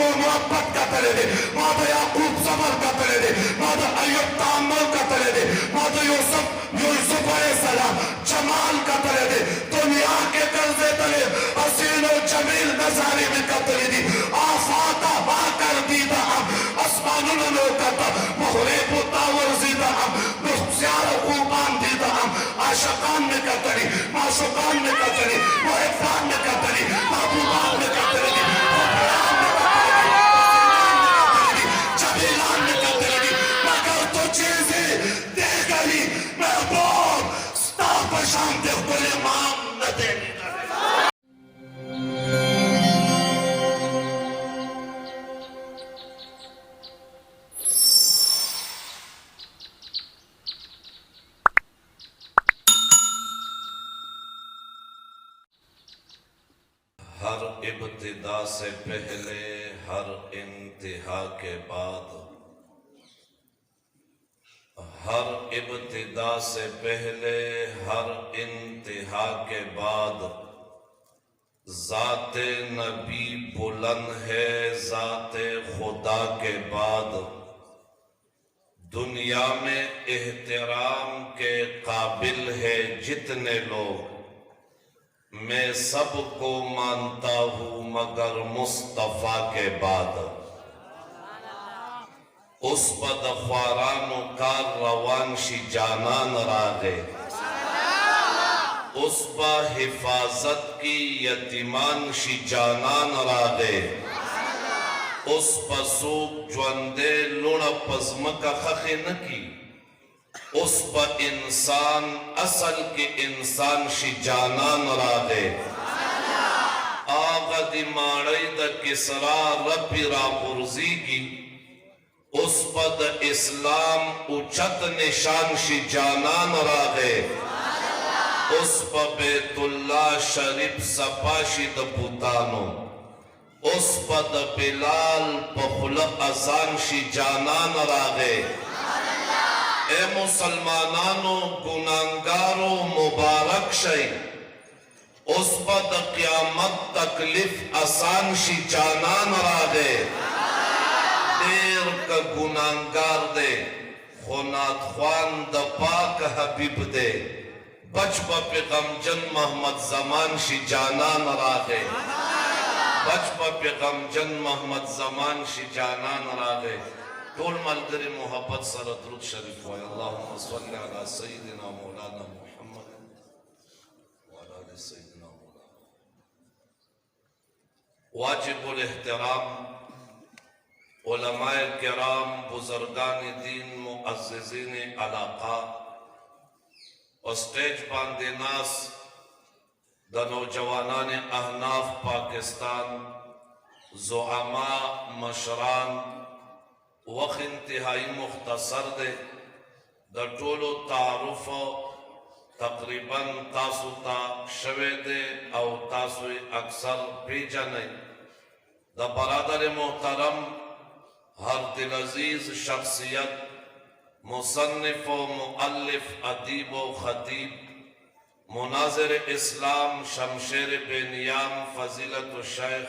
को मोहब्बत कतरे दे, मादा याकूब सबर कतरे दे, मादा अय्यूब ताम्मुल कतरे दे, मादा यूसुफ अलैहिस्सलाम जमाल कतरे दे, दुनिया के कर्जे तले हसीन और जमील नजारे में कतरे दी, आफाता बाकर दीदा हम आसमानुल लोकता मुहरिबु तावरजीदा हम मुख्तियार खूबान दीदा हम आशिकान में कतरी, माशुकान में कतरी, मुहिब्बान में कतरी, महबूबान में कतरी, हुक्मरान में कतरी, जमीलान में कतरी, मगर तो चीजें दे गई महबूब स्ता पशान दे कुल इमाम न देनी। हर इब्तिदा से पहले हर इंतहा के बाद, हर इब्तिदा से पहले हर इंतहा के बाद ज़ाते नबी बुलंद है, ज़ाते खुदा के बाद दुनिया में एहतराम के काबिल है जितने लोग, मैं सबको मानता हूं मगर मुस्तफा के बाद। उस बदख्वारानो का रवानशी जानान रागे, उस बा हिफाजत की यतीमान शी जानान रागे, उस पसूक ज्वंदे लुण पज़म का खखे न की, उस पर इंसान असल के इंसान शी जानान रागे, आगा दिमाड़ी द किसरा रबी रापुरजी की, उस पद इस्लाम उचत निशान शी जानान रागे, उस पर बैतुल्ला शरीफ सपाशी द पुतानो, उस पद बिलाल पखुल अजान शी जानान रागे। ए मुसलमानानो गुनाहगारो मुबारक शई, उस पद क़यामत तकलीफ आसान शी जानान रागे। देर का गुनाहगार दे खुनात ख्वान द पाक हबीब दे, बचपा पे गमजन मोहम्मद जमान शी जानान रागे, बचपा पे गमजन मोहम्मद जमान शी जानान रागे। टोल मलगरी मोहब्बत सर दुरूद शरीफ वाय, अल्लाहुम्मा सल्लि अला सय्यिदिना मौलाना मुहम्मद व अला आलि सय्यिदिना मौलाना। वाजिबुल एहतराम उलमाए किराम, बुजुर्गान दीन, मुअज़्ज़िज़ीन अलाक़ा और स्टेज बांदे नास द नौजवानान अहनाफ पाकिस्तान, ज़ुआमा मशरान, वक़्त इंतहाई मुख्तसर दे द टोलो तारुफ तकरीबन तासुता शवे दे और तासु अक्सर पेजने द बरादर मोहतरम हर दिल अजीज शख्सियत, मुसन्निफ व मुअल्लिफ, अदीब व खतीब, मुनाज़िर इस्लाम, शमशेर बेनियाम, फजीलत शेख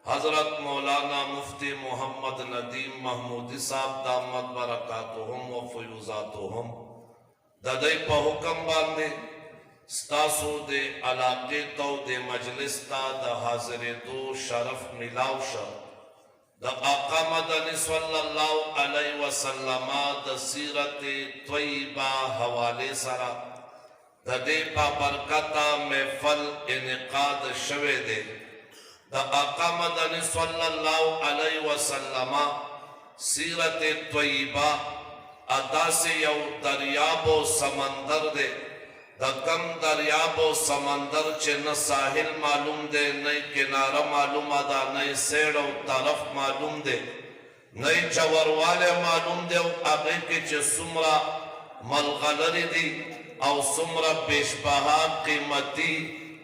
हजरत मौलाना मुफ्ती मोहम्मद नदीम महमूदी साहब दामत बरकातुहुम व फयूज़ातुहुम ददई पर हुक्म बांधे स्तासु दे अलाके तो दे मजलिस ता द हाज़िर दो शरफ मिलावश द आका मदनी सल्लल्लाहु अलैहि वसल्लम द सीरत तय्यबा हवाले सरा ददे पा बरकता महफल इनकाद शवे दे द आका मदनी सल्लल्लाहु अलैहि वसल्लम सीरत तय्यबा अदा से यौ दरियाबो समंदर दे द कम दरियाबो समंदर चे न साहिल मालूम दे, नई किनारा मालूम अदा, नई सेड़ो तरफ मालूम दे, नई चवर वाले मालूम दे, आगे के चे सुमरा मलगलरी दी और सुमरा पेशबहा कीमती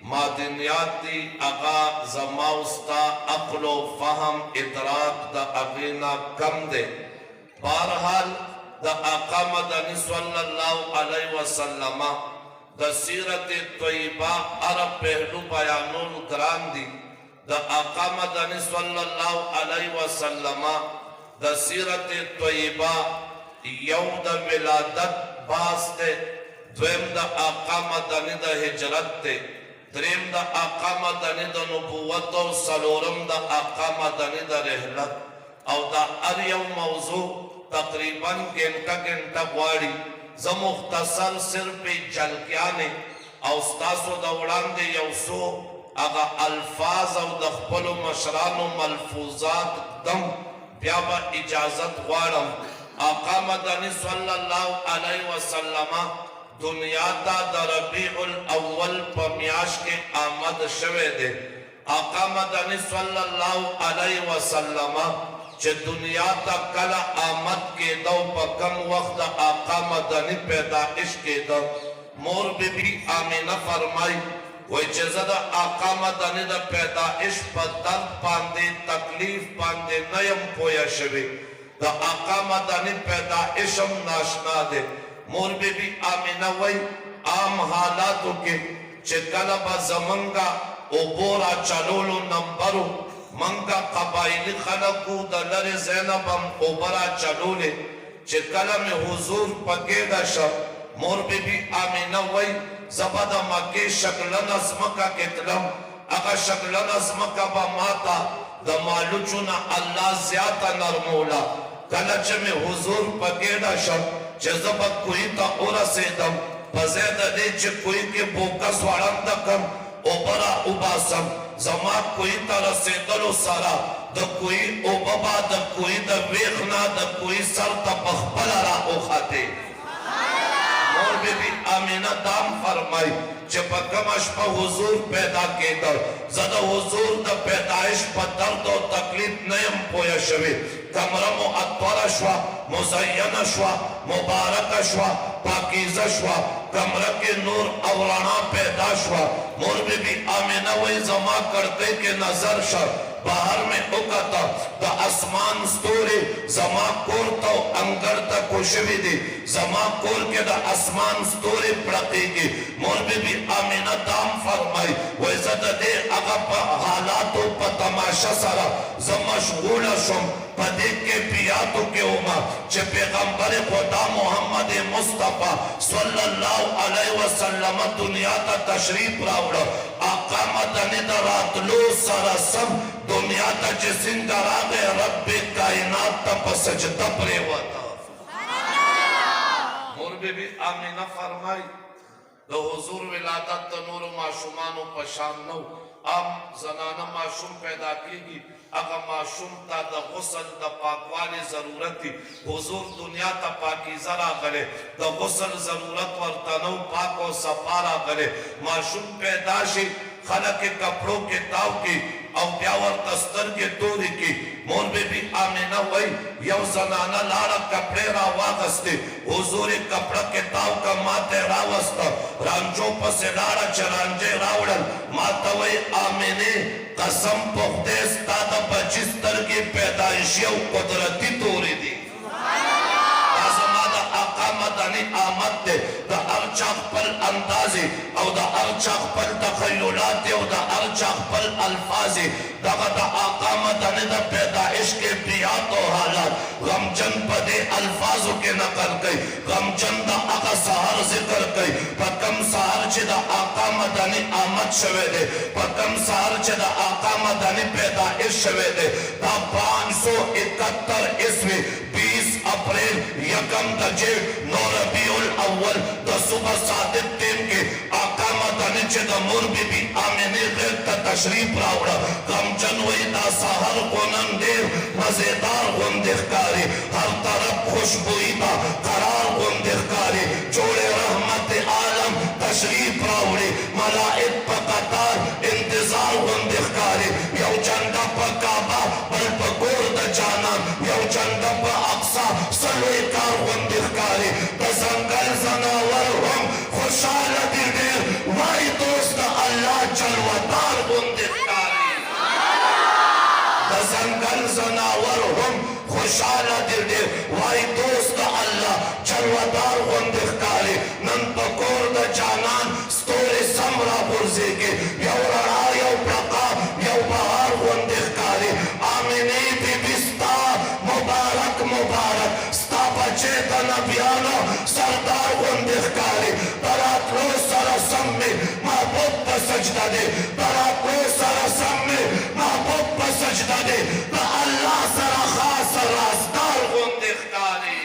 मादिनियाती अगा जमाउस्ता अक्लो फहम इदराक द अगीना कम दे। बहरहाल द आका मदनी सल्लल्लाहु अलैहि वसल्लम द सीरत तय्यबा अरब पहलू बयानुल कुरान दी دا آقا مدنی صلی اللہ علیہ وسلم دا سیرت طیبہ یو دا ولادت باس تے دویم دا آقا مدنی دا ہجرت تے دریم دا آقا مدنی دا نبوت و سلورم دا آقا مدنی دا رحلت او دا اریو موضوع تقریباً گھنٹا غواری زا مختصر صرف جلکیانے او ستاسو دا وڑاندے یوسو اگا الفاظ او دا خپلو مشرانو ملفوظات دم بیابا اجازت غوارم آقا مدنی صلی اللہ علیہ وسلم دنیا تا دا ربیع الاول پا میاش کے آمد شوے دے آقا مدنی صلی اللہ علیہ وسلم چه دنیا تا کل آمد کے دو پا کم وقت آقا مدنی پیدائش کے دو مور بی بی آمینہ فرمائی وی چه زد آقا مدنی دا پیدائش پا درد پاندے تکلیف پاندے نیم پویا شوی دا آقا مدنی پیدائشم ناشنا دے مور بی بی آمینہ وی عام حالاتو کے چکل با زمنگا اوبورا چلولو نمبرو منگا قبائلی خلقو دا لر زینبم اوبرا چلولے چکل میں حضور پکیدہ شب مور بی بی آمینہ وی زبد مکی شکلن ازمکا کتلم اگا شکلن ازمکا با ماتا دا مالوچونا اللہ زیادہ نرمولا کلچ میں حضور پکیدہ شب چه زبد کوئی تا اورا سیدم پزید دے چه کوئی کے بوکس وارم دکم اوبرا اوباسم زما کوئی تا رسیدلو سارا دا کوئی اوبابا دا کوئی دا ویخنا دا کوئی سر تا بخبلا را اوخاتے مور بی بی آمینہ دام فرمائی چه پا کمش پا حضور پیدا کے در زد حضور دا پیدائش پا درد و تکلیف نیم پویا شوی کمرہ معطور شوا مزین شوا مبارک شوا پاکیز شوا کمرہ کے نور اورانا پیدا شوا مور بی بی آمینہ وی زما کرتے کے نظر شا باہر میں اکتا دا اسمان ستوری زما کورتا انگر تا کشوی دی زما کور کے دا اسمان ستوری پڑکی گی مور بی بی آمینہ دام فرمائی وی زد دے اگا پا حالاتو پا تماشا سارا زمشغول شم پا دیکھ کے پیاتو کے اوما چے پیغمبر خدا محمد مصطفیٰ صلی اللہ علیہ وسلم دنیا تا تشریف راوڑا آقا مدنی دا راتلو سارا سب دنیا تا جسن دراغے رب کائنات تا پا سجدہ پرے وطا مور بی بی آمینہ فرمائی دا حضور ولادت تا نور معشومانو پشان نو اب زنانہ معشوم پیدا کی گی اگا معشوم تا دا غسل دا پاکوالی ضرورتی حضور دنیا تا پاکیزہ را گلے دا غسل ضرورت ورطنو پاک و سپارا گلے معشوم پیدا شی خلق کپڑوں کے تاو کی او بیاور تستر کے توری کی مور بی بی آمینہ وی یو زنانہ لارا کپڑے را واغستے حضور کپڑا کے تاو کا ماتے راوستا رانجو پس لارا چرانجے راوڑن ماتا وی آمینے قسم پختیس تادا بچستر کی پیدائشی او قدرتی توری دی مدنی آمد دے دا ارچاق پل اندازی او دا ارچاق پل تخیلات او دا ارچاق پل الفاظی دا آقا مدنی دا پیدائش کے بیات و حالات غمجن پا دے الفاظوں کے نقل کئی غمجن دا آقا سہر ذکر کئی پا کم سہر چے دا آقا مدنی آمد شوے دے پا کم سہر چے دا آقا مدنی پیدائش شوے دے دا 571 عیسوی 20 اپریل یکم دجے 9 ربیع الاول دا صبح صادق ٹیم کے آقا مدنی چے دا مور بی بی آمینی غیر تا تشریف راوڑا غم جنوی دا سہر گونن دیر مزیدار گندخکاری ہر طرف خوشبوئی دا قرار گندخکاری جوڑے رحمت عالم تشریف راوڑی ملائک پا قطار انتظار گندخکاری یو جنڈا پا کعبہ بل پا گور دا جانان یو جنڈا پا اقصا سلوی کار گندخکاری بزنگل زناور ہم خوشحال دیر دیر وائی دوست اللہ جلوتار گندخکاری بزنگل زناور ہم خوشحال دیر دیر وائی دوست اللہ جلوتار گندخکاری نن پکور دا جانان ستور سمرا برزے کے یو رڑا یو پرقا یو بہار सजदा दे दरातलो सारा सामने महबूब पर सजदा दे द अल्लाह सारा खास राजदार गुंदे खाली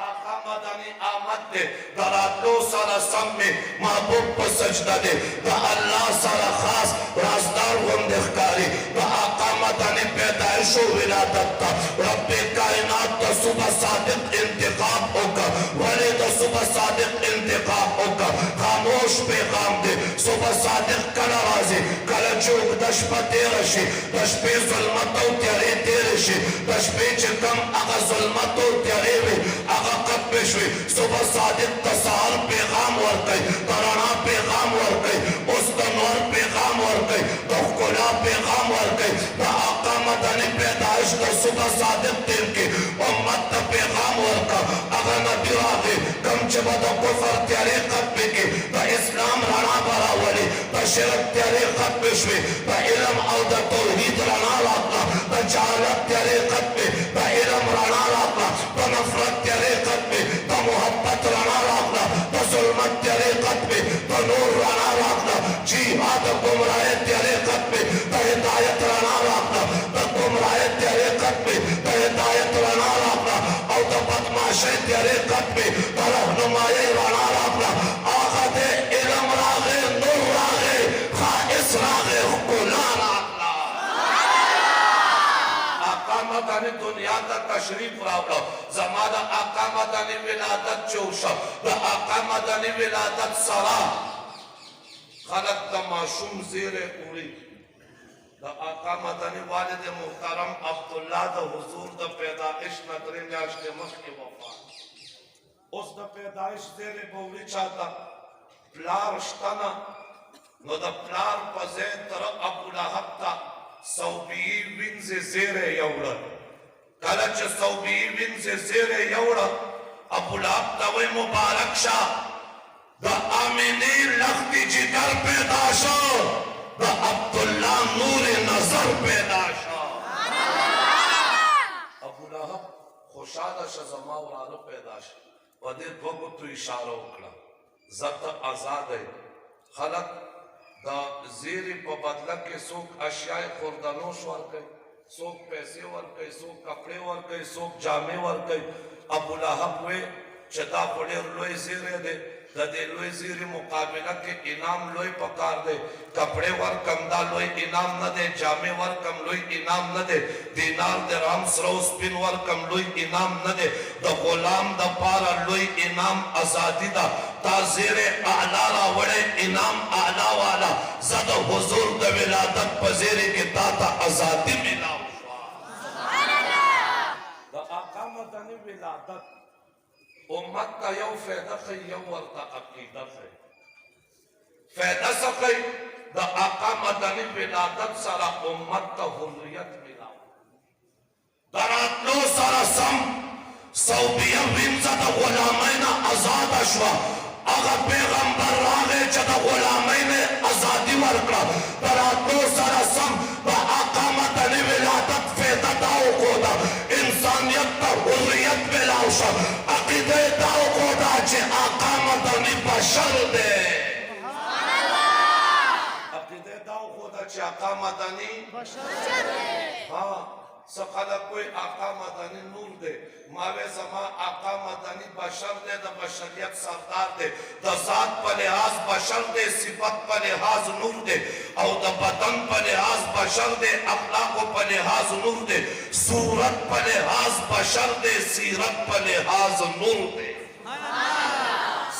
आका मदनी आमद दे दरातलो सारा सामने महबूब पर सजदा दे द अल्लाह सारा खास राजदार गुंदे खाली द आका मदनी पैदाइश विलादत का रब कायनात का सुबह सादिक इंतखाब होगा वली तो सुबह सादिक इंतखाब होगा खामोश पैगाम दे सुबह सादिक कला राजी कला चौक दशपा तेरशे दशपे जुल्मतों त्यारे तेरशे दशपे चिकम आगा जुल्मतों त्यारे वे आगा कब्बेशवे सुबह सादिक तसार पैगाम वर्कई तराना पैगाम वर्कई उस तनवर पैगाम वर्कई तोखला पैगाम वर्कई आका मदनी पैदाइश का सुबह सादिक दिन के उम्मत का पैगाम वर्का अगर नबी रागे कम चबद कुफर त्यारे कब्बे के द इस्लाम राना बरावली द शिरक त्यारे कब्बेशवे द इल्म और the Towhid Rana Laka the जहालत त्यारे कब्बे द इल्म राना लाका द नफरत त्यारे कब्बे द मोहब्बत राना लाका द जुल्मत त्यारे कब्बे द नूर राना लाका जिहाद गुमराह त्यारे कब्बे द हिदायत राना लाका द गुमराह त्यारे कब्बे द हिदायत राना लाका और द बदमाशी त्यारे कब्बे द रहनुमाई राना लाका आका दे इल्म रागे नूर रागे खाइस रागे कुरान आका मदनी दुनिया का तशरीफ रावला जमाना आका मदनी विलादत चौशा द आका मदनी विलादत सरा खलक द माशूम ज़ेरे उड़ी द आका मदनी वालिद मुहतरम अब्दुल्ला द हुजूर द पैदाइश नदरे न्याश्ते मख के वफात उस द पैदाइश ज़ेरे बौली चाहता प्लार शतना नो द प्लार पज़े तर अबू लहब ता सौबी विन से ज़ेरे यौड़ा कलच सौबी विन से ज़ेरे यौड़ा अबू लहब ता वे मुबारक शाह द आमिनी लख्ती जिगर पैदाशो द अब्दुल्ला नूर नजर पैदाशो अबू लहब खुशादा शज़मा वालो पैदाश वदे दोगो तो इशारा उकड़ा ज़त आज़ाद है खलक द ज़ेरी प बदला के सोक अशियाए खुर्दानोश वर्के सोक पैसे वर्के सोक कपड़े वर्के सोक जामे वर्के अबू लहब वे चदा पड़े लोई ज़ेरे दे दे लोई ज़ेरी मुकाबला के इनाम लोई पकार दे कपड़े वर कमदा लोई इनाम न दे जामे वर कम लोई इनाम न दे दीनार दिरहम सरोस पिन वर कम लोई इनाम न दे द गुलाम द पारा लोई इनाम आजादी दा ताज़ेरे आला वड़े इनाम आला वाला ज़द हुजूर द विलादत पज़ेरे के ताता आजादी मिला द आका मदनी विलादत उम्मत का यौ फैदा खै यौ वर्ता अकीदत है फैदा सकै द आका मदनी विलादत सारा उम्मत का हुर्रियत मिला दरातलो सारा सम सौबिया विंजा द गुलामैन आजाद अशवा अगर पैगंबर रागे च द गुलामैन आजादी वर्कड़ा दरातलो सारा सम द आका मदनी विलादत फैदा दाओ कोदा इंसानियत का हुर्रियत मिलाउशा अकीदे दाओ कोदा चे आका मदनी बशर दे अकीदे दाओ कोदा चे आका मदनी बशर दे हाँ सखला कोई आका मदनी नूर दे मावे जमा आका मदनी बशर दे द बशरियत सरदार दे द ज़ात पर लिहाज बशर दे सिफत पर लिहाज नूर दे और द बदन पर लिहाज बशर दे अखलाक पर लिहाज नूर दे सूरत पर लिहाज बशर दे सीरत पर लिहाज नूर दे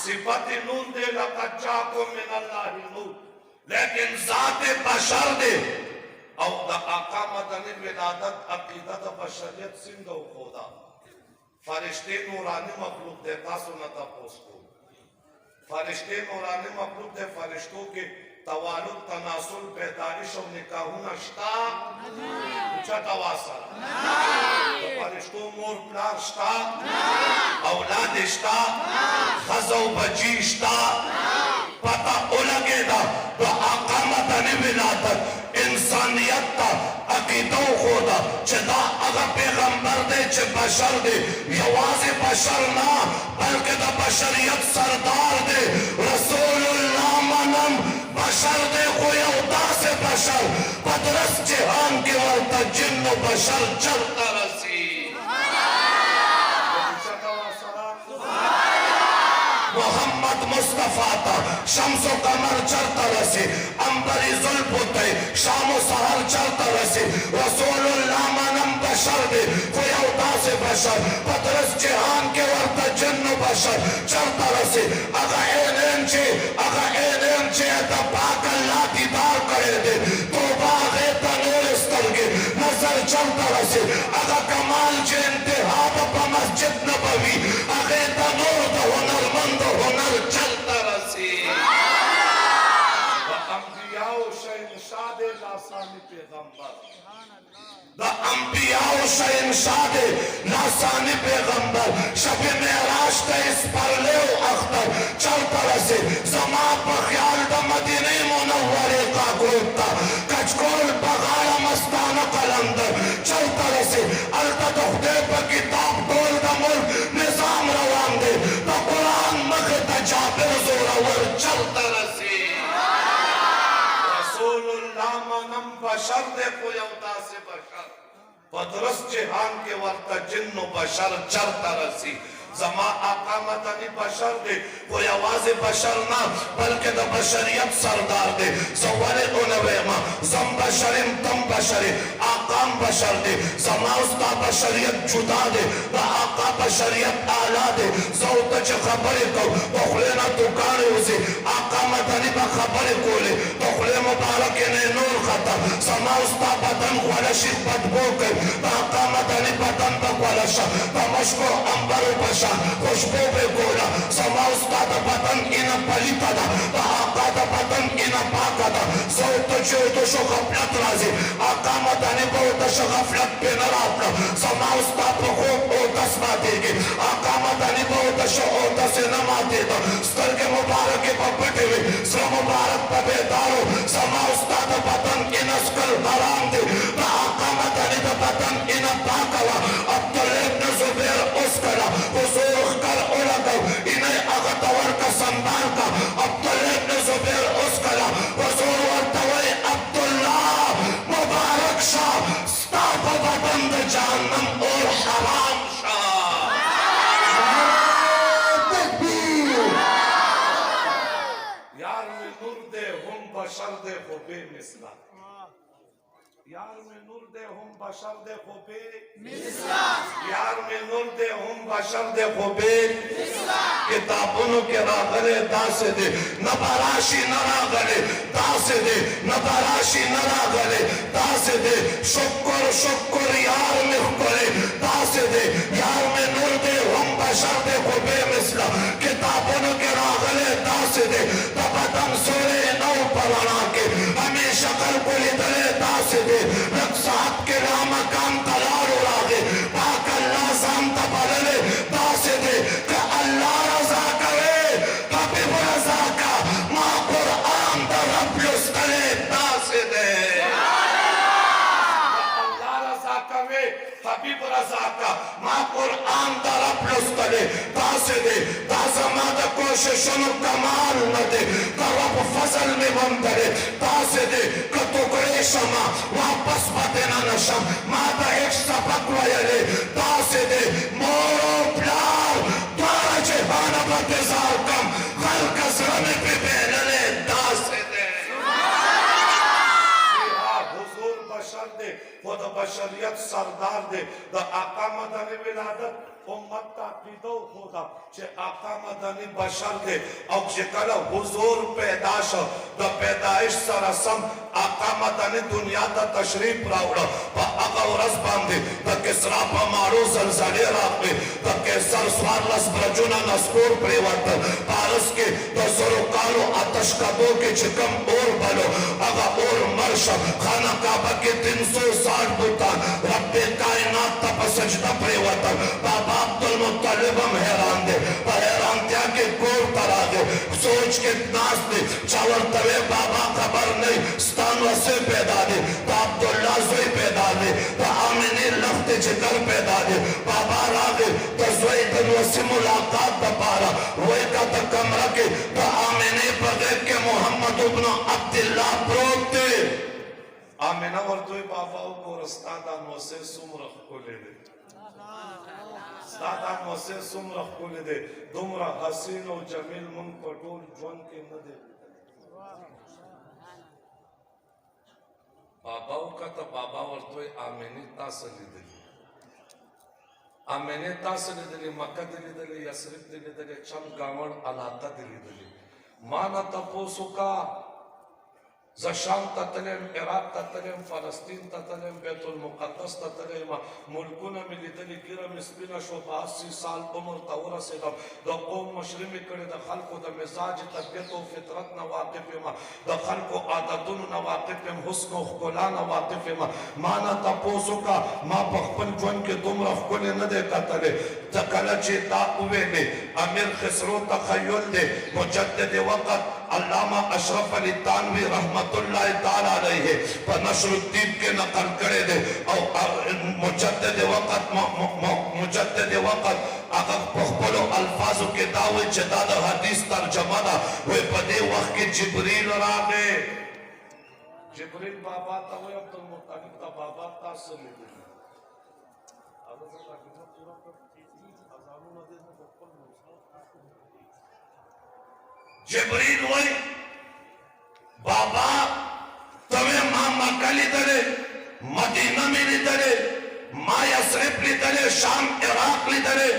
सिफत नूर दे लक़द जाअकुम मिनल्लाहि नूर लेकिन ज़ात बशर दे और द आका मदनी विलादत अकीदत बशरियत सिंधो खोदा फरिश्ते नूरानी मखलूक दे तासुनता पोस्को फरिश्ते नूरानी मखलूक दे फरिश्तों के तवालुक तनासुल पैदाइश और निकाहुना शता ऊंचा तवासा तो फरिश्तों मोर प्लार शता औलाद शता खज़ो बची शता पता उलगेगा तो आका मदनी विलादत इंसानियत का अकीदों खोदा चदा अगर पैगंबर दे च बशर दे यवाज़े बशर ना बल्कि द बशरियत सरदार दे रसूलुल्लाह मन बशर देखो यहूदा से बशर पदरस जहान के वक्त जिन्न बशर चलता रसी मोहम्मद मुस्तफा था शम्सो कमर चलता रसी अंबरी जुल्फ होते शामो सहर चलता रसी रसूलुल्लाह मनम बशर दे कोई यहूदा से बशर पदरस जहान के वक्त जिन्न बशर चलता रसी अगर एलेन चे पाक अल्लाह दीदार करे दे तो बागे तनूर स्तर के नजर चलता रसे अगर कमाल चे इंतहा बपा मस्जिद नबवी अगर तनूर द हुनरमंद हुनर चलता रसे अंबियाओ शहनशाह लासानी पैगंबर द अंबियाओ शहनशाह लासानी पैगंबर शब मेराज का इस परले अख्तर चलता रसे जमा बख्याल द मदीने मुनव्वरे का गोता कचकोल बगाड़ा मस्ताना कलंदर चलता रसे अलता खुदे पर किताब बोल द मुल्क निजाम रवान दे द कुरान मगत जाबिर जोरावर चलता रसे रसूलुल्लाह मनम बशर देखो यहूदा से बशर पदरस जहान के वक्त जिन्न बशर चलता रसी जमा आका मदनी बशर दे कोई आवाज बशर ना बल्कि द बशरियत सरदार दे सवाले उनवेमा जम बशरिम तम बशरे आकाम बशर दे जमा उस्ता बशरियत जुदा दे द आका बशरियत आला दे ज़ौत च खबरे को बखलेना दुकाने उसे आका मदनी बा खबरे कोले बखले मुबारक ने नूर खता जमा उस्ता बदन वाला शिक बदबो के आका मदनी बदन बवाला शा तमशको अंबर बशर खुशबू पे गोला समा उस्ताद बदन इन पलिता दा आका दा बदन इन पाका दा ज़ौत जो तो शो गफलत राजी आका मदनी बहुत शो गफलत पे न राता समा उस्ताद को ओ तस्मा देगे आका मदनी बहुत शो ओ तसे न माते दा स्तर के मुबारक के पपटे हुए सर मुबारक पे दारो समा उस्ताद बदन इन स्कल हराम दे आका मदनी दा बदन इन पाका अब्दुल्लाह इब्न जुबैर उसकला कर उलगो इन्हें अगतवर का संभाल का अब्दुल्लाह इब्न जुबैर उसकला हुजूर और तवे अब्दुल्लाह मुबारक शाह स्ताफ बंद जहन्नम और हराम शाह यार में नूर दे हम बशर दे को बेमिसला यार में नूर दे हम बशर दे को बेमिसला यार में नूर दे हम बशर दे को बेमिसला किताबों के रागले दासे दे नबराशी नरागले दासे दे नबराशी नरागले दासे दे शुक्र शुक्र यार में करे दासे दे यार में नूर दे हम बशर दे को बेमिसला किताबों के रागले दासे दे तबदम सोरे नौ पराना के हमेशा कल को लिदले दासे दे रक्सात के रामा काम तलार उड़ागे पाक अल्लाह साम तबदले दासे दे का अल्लाह रजा करे हबीब रजा का मा कुरान दा रब लुस्तले दासे दे अल्लाह रजा करे हबीब रजा का मा कुरान दा रब लुस्तले दासे दे दासमा दा कोशिश नु कमाल न दे रब फजल में बंदरे दासे दे कतुकड़े शमा वापस बदेना नशम माता एक सबक वयले दासे दे मोरो प्यार द्वारा जहान बतेजार कम खल्क असरने पे बेनले दासे दे हुजूर बशर दे खुद बशरियत सरदार दे द आका मदनी विलादत उम्मत का अकीदो खुदा चे आका मदनी बशर दे और जे कला हुजूर पैदाश द पैदाइश सरसम आका मदनी दुनिया दा तशरीफ रावड़ा व आका रस बांधे द किसरा पमारो जलजले राखे द केसर स्वारलस ब्रजुना नस्कोर प्रेवत पारस के द सरोकारो आतश कबो के चिकम और बलो आगा और मर्श खाना काबा के 360 बुतान रब्बे कायनात तप सजदा प्रेवत बाबा अब्दुल मुत्तलिब हम हैरान दे हैरान त्या के कोर तरा दे सोच के नाच दे चावर तवे बाबा खबर नहीं स्तान वसे पैदा दे तो अब्दुल्ला जोई पैदा दे तो आमिनी लफ्त जिगर पैदा दे बाबा रागे तो जोई दिन वसी मुलाकात दपारा वही का कमरा के तो आमिनी बगैर के मोहम्मद इब्न ورته بابا وګوره ستا دا نوسې څومره ښکلې دی ستا دا نوسې څومره ښکلې دی دومره حسین او جمیل مونږ په ټول ژوند کې نه دی بابا وکته بابا ورته آمینې تاسو لیدلي آمینې تاسو لیدلي مکه دې لیدلي یثرب دې لیدلي چم گاوړ علاقه دې لیدلي ما نه تپوسو کا ز شام ته تلم عراق ته تلم فلسطین ته تلم بیت المقدس ته تلم ملکونه مې لیدلي ګیره مې سپینه شو په 80 سال عمر ته ورسېدم د قوم مشري مې کړې د خلکو د مزاج طبیعت او فطرت نه واقف یم د خلکو عادتونو نه واقف یم حسن او ښکلا نه واقف یم ما نه تپوس وکړه ما په خپل ژوند کې دومره ښکلې نه دی کتلی ته کله چې دا وویلې امیر خسرو تخیل دی مجدد وقت علامہ اشرف علی تانوی رحمت اللہ تعالی علیہ پر نشر الدین کے نقل کرے دے او مجدد وقت اگر پخبلو الفاظو کے دعوے چداد حدیث ترجمہ دا وہ پدے وقت کے جبریل را گئے جبریل بابا تا ہوئے عبدالمطلب تا بابا تا سلی دے جبریل ہوئی بابا تمہیں ماں مکہ لیدلے مدینہ میں لیدلے ماں یثرب لیدلے شام عراق لیدلے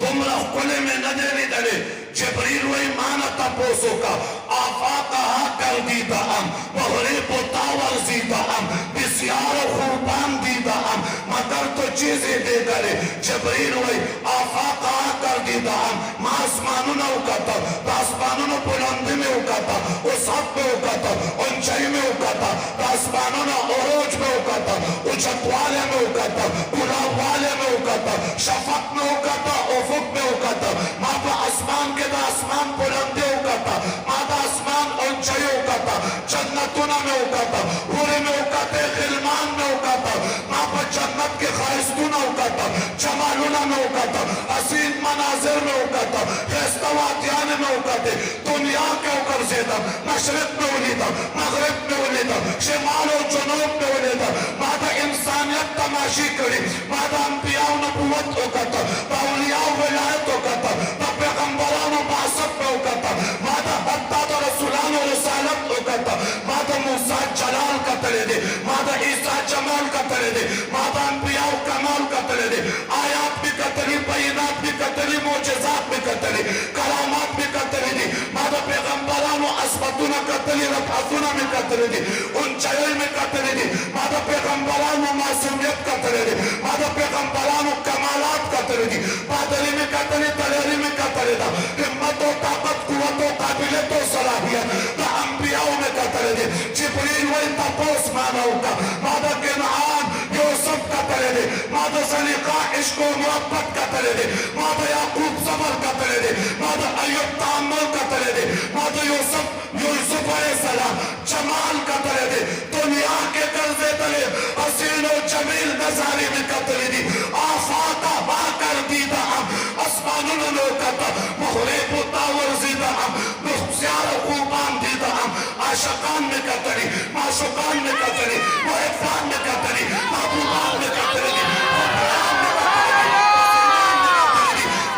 دمرہ کلے میں ندے لیدلے جبریل ہوئی مانا تپوسو کا آفاقہا کر دیدہ ہم مغرب و تاور زیدہ ہم بسیار و خوبان دیدہ ہم مگر تو چیزیں دے گلے جبریل ہوئی آفاقہا کر دیدہ ہم ماں اسمانو نہ اکتا اسمانو نہ بلندی میں اکتا اسحب میں اکتا انچائی میں اکتا اسمانو نہ عروج میں اکتا اچھت والے میں اکتا گلاو والے میں اکتا شفق میں اکتا افق میں اکتا ماں پا اسمان کے دا اسمان بلندی اکتا ماں دا اسمان انچائی اکتا جنتونا میں اکتا پورے میں اکتا غلمان میں اکتا ماں پا جنت کے خائستونا اکتا جمالونا میں اکتا حسین مناظر میں اکتا خیستواتیان میں اکتے دنیا کے اوپر زیدہ مشرق میں ولیدہ مغرب میں ولیدہ شمال و جنوب میں ولیدہ ماں دا انسانیت تماشی کری ماں دا انبیاء و نبوت اکتا باولیاء و ولایت اکتا با پیغمبران و باسط میں اکتا ماں دا حداد و رسولان و رسالت اکتا ماں دا موسیٰ جلال کتلے دے ماں دا عیسیٰ جمال کتلے دے ماں دا انبیاء و کمال کتلے دے آیات بھی کتلی بینات بھی کتلی معجزات بھی کتلی کلامات بھی کتلی دی ماں دا پیغمبران و عصبتونا کتلی رفعتونا میں کتلی دی انچائی میں کتلی دی ماں دا پیغمبران و معصومیت کتلی دی ماں دا پیغمبران و کمالات کتلی دی بادلی میں کتلی تلیری میں کتلی دا حمت و طاقت قوت و قابلیت و صلاحیت دا انبیاء میں کتلی دی جبریل و تپوس مانا ہوگا ماں دا کنعان یوسف کتلی دی ماں دا سلیقہ عشق و محبت کتلی دی ماں دا یعقوب صبر کتلی دی ماں دا ایوب تعمل کتلی دی ماں دا یوسف علیہ السلام جمال کتلی دی دنیا کے قرضے تلے حسین و جمیل نظاری میں کتلی دی آفاقہ با کر دیدہ ہم اسمانوں نے کتا مغرب و تاور زیدہ ہم بسیار و خوبان دیدہ ہم عاشقان میں کتلی معشوقان میں کتلی محفان میں کتلی محبوبان میں کتلی محبوبان میں کتلی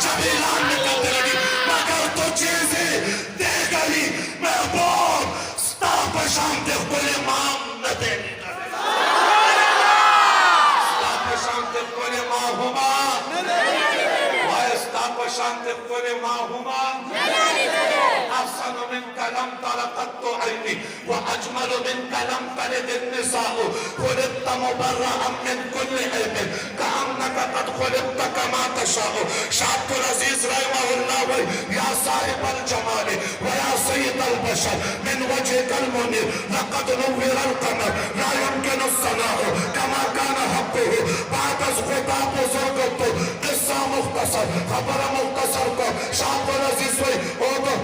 جمیلان میں کتلی مگر تو چیزیں دے گلی محبوب ستا پشان دے کلی مام نہ دینی ستا پشان دے کلی ماہوما ستا پشان دے کلی ماہوما أحسن منك لم تر قط عيني وأجمل منك لم تلد النساء خلقت مبرأ من كل عيب كأنك قد خلقت كما تشاء شعب العزيز رحمه الله يا صاحب الجمال ويا سيد البشر من وجهك المنير لقد نور القمر لا يمكن الصناع كما كان حقه بعد خطاب زوجته قصة مختصر خبر مختصر کو شعب العزيز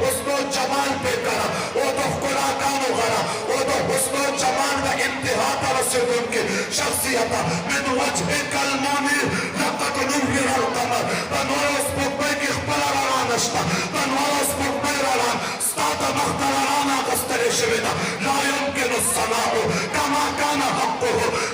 حسن و جمال پہ کرا وہ تو خلاقان و غرا وہ تو حسن و جمال و انتہا ترسد ان کی شخصیتا من وجہ کلمونی لقد نویر القمر بنورس بکبئی کی خبر رانشتا بنورس بکبئی ران ستاتا مختر رانا قستر شویدا لا يمكن الصلاح كما كان حقه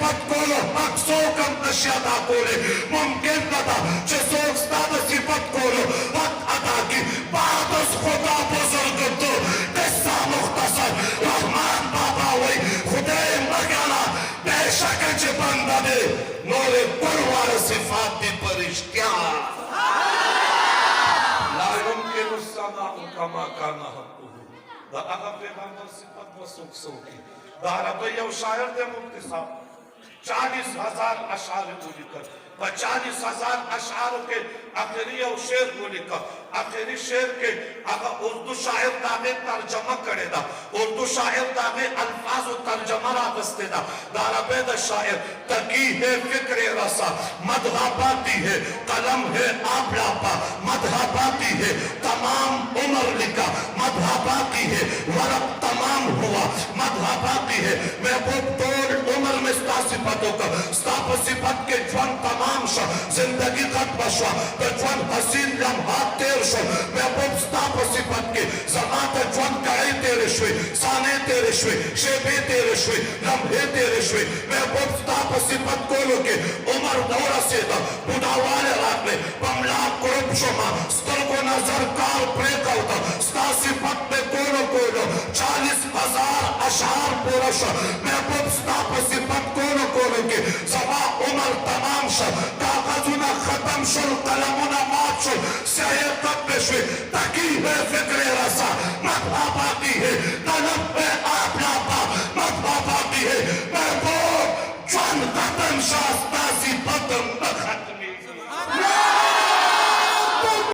صفت کولو حق سوکم نشی ادا کولی ممکن ندا چه سوک ستاد صفت کولو حق ادا کی بعد از خدا بزرگ تو قصہ مختصر رحمان بابا وی خدای مگانا بے شک چه بنده دے نور پروار صفات دی پرشتیا لا يمكن السماء كما كان حقه دا هغه پیغمبر صفت وسوک سوکی دا عربی یو شاعر دے مفتی صاحب 40,000 اشعار ولیکل 40,000 اشعارو کے آخری او شعر ولیکل آخری شعر کے اگر اردو شاعر داغے ترجمہ کرے دا اردو شاعر داغے الفاظ و ترجمہ راگستے دا عربی دا شاعر تقی ہے فکر رسا مدحہ باتی ہے قلم ہے آپ لاپا مدحہ باتی ہے تمام عمر لکھا مدحہ باتی ہے ورق تمام ہوا مدحہ باتی ہے محبوب طول عمر میں ستا صفتوں کا ستا صفت کے جوان تمام شا زندگی قد بشوا دا جوان حسین لمحات تیر شو محبوب ستا صفت کے زمات جوان کڑی تیرے شوی سانے تیرے شوی شیبے تیرے شوی لمحے تیرے شوی محبوب ستا صفت کولو کے عمر دورا سیدا بوداوالے رات میں بملاک قرب شما سترگو نظر کار پریکا ہوتا ستا صفت میں کولو 40,000 اشعار پورا شا محبوب ستا صفت کولو کے زما عمر تمام شا کاغذونا ختم شل قلمونا مات شل سیه قد بشوی تکی ہے فکر